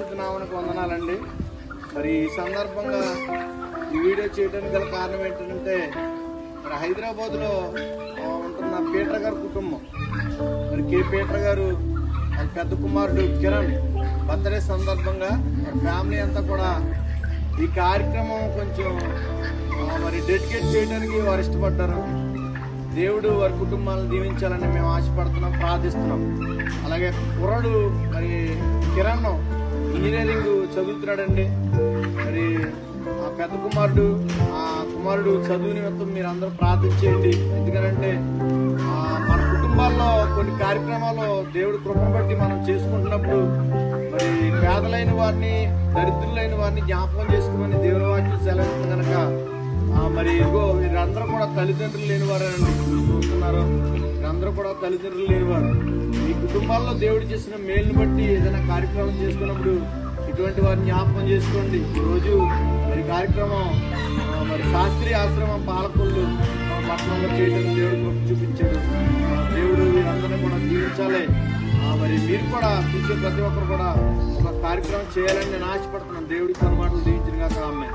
పరిశుద్ధ నామమునకు వందనాలండి. మరి ఈ సందర్భంగా ఈ వీడియో చేయడానికి గల కారణం ఏంటంటే మరి హైదరాబాద్లో ఉంటున్న పీటర్ గారి కుటుంబం, మరి కే పీటర్ గారు వాళ్ళ పెద్ద కుమారుడు కిరణ్ బర్త్డే సందర్భంగా మరి ఫ్యామిలీ అంతా కూడా ఈ కార్యక్రమం కొంచెం మరి డెడికేట్ చేయడానికి వారు ఇష్టపడ్డారు. దేవుడు వారి కుటుంబాలను దీవించాలని మేము ఆశపడుతున్నాం, ప్రార్థిస్తున్నాం. అలాగే కుర్రాడు మరి కిరణ్ ఇంజనీరింగ్ చదువుతున్నాడండి. మరి ఆ పెద్ద కుమారుడు చదువు నిమిత్తం మీరు అందరూ ప్రార్థించేయండి. ఎందుకంటే మన కుటుంబాల్లో కొన్ని కార్యక్రమాలు దేవుడి కృపను బట్టి మనం చేసుకుంటున్నప్పుడు మరి పేదలైన వారిని, దరిద్రులైన వారిని జ్ఞాపకం చేసుకోమని దేవుని వాక్యం సెలవుతుంది కనుక మరి ఇదిగో వీరందరూ కూడా తల్లిదండ్రులు లేనివారండి. చూస్తున్నారు, వీరందరూ కూడా తల్లిదండ్రులు లేనివారు. మీ కుటుంబాల్లో దేవుడు చేసిన మేలుని బట్టి ఏదైనా కార్యక్రమం చేసుకున్నప్పుడు ఇటువంటి వారిని జ్ఞాపకం చేసుకోండి. ఈరోజు మరి కార్యక్రమం మరి శాస్త్రీయ ఆశ్రమం పాలకొల్లు పట్టణంలో చేయడానికి దేవుడు కృప చూపించాడు. దేవుడు వీరందరినీ కూడా దీవించాలి. మరి మీరు కూడా చూసే ప్రతి ఒక్కరు కూడా ఒక కార్యక్రమం చేయాలని నేను ఆశపడుతున్నాను. దేవుడికి కొన్ని మాటలు దీవించిన కాక ఆమె.